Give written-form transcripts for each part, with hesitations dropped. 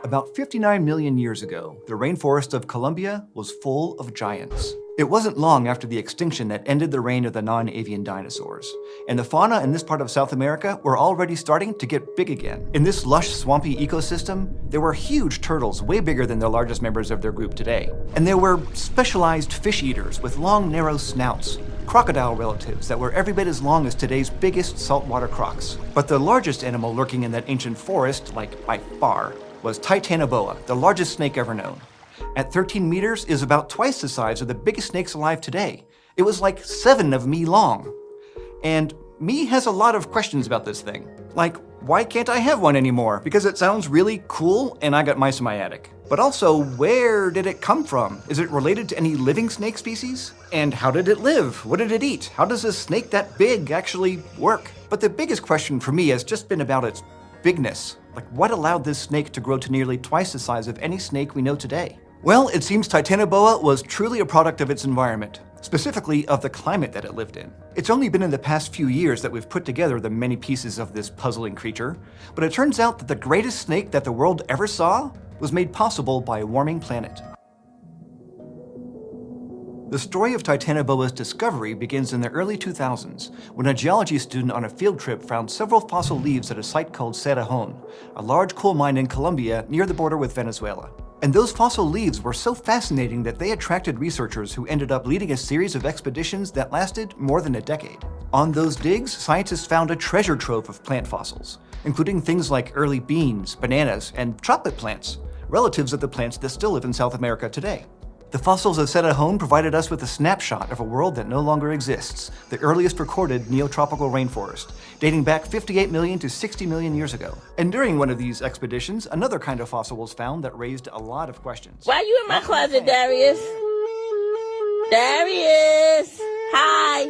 About 59 million years ago, the rainforest of Colombia was full of giants. It wasn't long after the extinction that ended the reign of the non-avian dinosaurs, and the fauna in this part of South America were already starting to get big again. In this lush, swampy ecosystem, there were huge turtles way bigger than the largest members of their group today. And there were specialized fish eaters with long, narrow snouts, crocodile relatives that were every bit as long as today's biggest saltwater crocs. But the largest animal lurking in that ancient forest, like by far, was Titanoboa, the largest snake ever known. At 13 meters, is about twice the size of the biggest snakes alive today. It was like 7 of me long. And me has a lot of questions about this thing. Like, why can't I have one anymore? Because it sounds really cool and I got mice in my attic. But also, where did it come from? Is it related to any living snake species? And how did it live? What did it eat? How does a snake that big actually work? But the biggest question for me has just been about its bigness. Like, what allowed this snake to grow to nearly twice the size of any snake we know today? Well, it seems Titanoboa was truly a product of its environment, specifically of the climate that it lived in. It's only been in the past few years that we've put together the many pieces of this puzzling creature, but it turns out that the greatest snake that the world ever saw was made possible by a warming planet. The story of Titanoboa's discovery begins in the early 2000s, when a geology student on a field trip found several fossil leaves at a site called Cerrejón, a large coal mine in Colombia near the border with Venezuela. And those fossil leaves were so fascinating that they attracted researchers who ended up leading a series of expeditions that lasted more than a decade. On those digs, scientists found a treasure trove of plant fossils, including things like early beans, bananas, and chocolate plants, relatives of the plants that still live in South America today. The fossils of Cerrejón provided us with a snapshot of a world that no longer exists, the earliest recorded neotropical rainforest, dating back 58 million to 60 million years ago. And during one of these expeditions, another kind of fossil was found that raised a lot of questions. Why are you in my closet, Darius? Darius! Hi!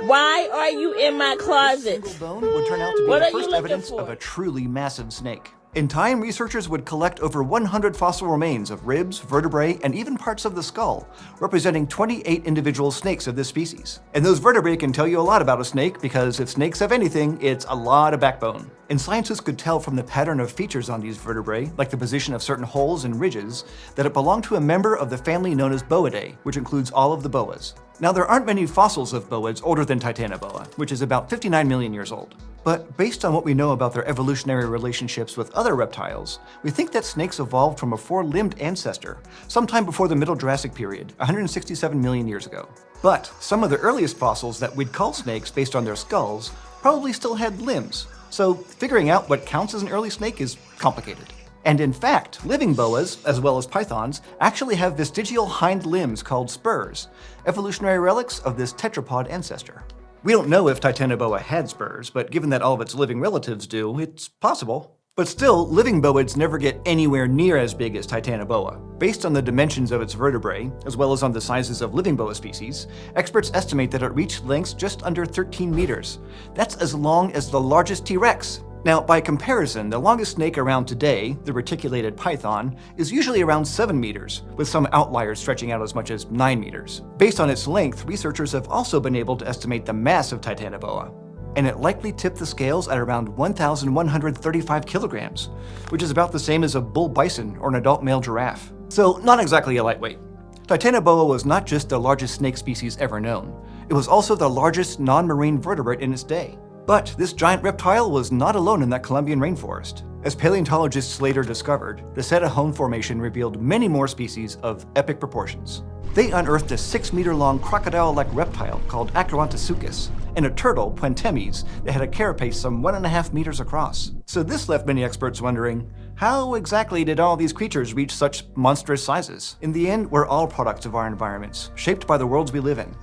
Why are you in my closet? A single bone would turn out to be the first evidence of a truly massive snake. In time, researchers would collect over 100 fossil remains of ribs, vertebrae, and even parts of the skull, representing 28 individual snakes of this species. And those vertebrae can tell you a lot about a snake, because if snakes have anything, it's a lot of backbone. And scientists could tell from the pattern of features on these vertebrae, like the position of certain holes and ridges, that it belonged to a member of the family known as Boidae, which includes all of the boas. Now, there aren't many fossils of boas older than Titanoboa, which is about 59 million years old. But based on what we know about their evolutionary relationships with other reptiles, we think that snakes evolved from a four-limbed ancestor sometime before the Middle Jurassic period, 167 million years ago. But some of the earliest fossils that we'd call snakes based on their skulls probably still had limbs. So figuring out what counts as an early snake is complicated. And in fact, living boas, as well as pythons, actually have vestigial hind limbs called spurs, evolutionary relics of this tetrapod ancestor. We don't know if Titanoboa had spurs, but given that all of its living relatives do, it's possible. But still, living boids never get anywhere near as big as Titanoboa. Based on the dimensions of its vertebrae, as well as on the sizes of living boa species, experts estimate that it reached lengths just under 13 meters. That's as long as the largest T-Rex. Now, by comparison, the longest snake around today, the reticulated python, is usually around 7 meters, with some outliers stretching out as much as 9 meters. Based on its length, researchers have also been able to estimate the mass of Titanoboa, and it likely tipped the scales at around 1,135 kilograms, which is about the same as a bull bison or an adult male giraffe. So, not exactly a lightweight. Titanoboa was not just the largest snake species ever known, it was also the largest non-marine vertebrate in its day. But this giant reptile was not alone in that Colombian rainforest. As paleontologists later discovered, the Cerrejón Formation revealed many more species of epic proportions. They unearthed a 6-meter-long crocodile-like reptile called Acranthosuchus, and a turtle, Puentemes, that had a carapace some 1.5 meters across. So this left many experts wondering, how exactly did all these creatures reach such monstrous sizes? In the end, we're all products of our environments, shaped by the worlds we live in.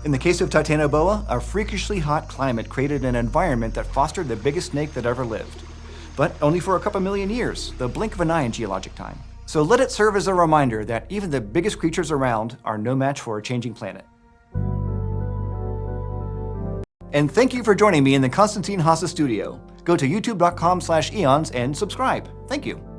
In the case of Titanoboa, a freakishly hot climate created an environment that fostered the biggest snake that ever lived. But only for a couple million years, the blink of an eye in geologic time. So let it serve as a reminder that even the biggest creatures around are no match for a changing planet. And thank you for joining me in the Konstantin Haase studio. Go to youtube.com/eons and subscribe. Thank you.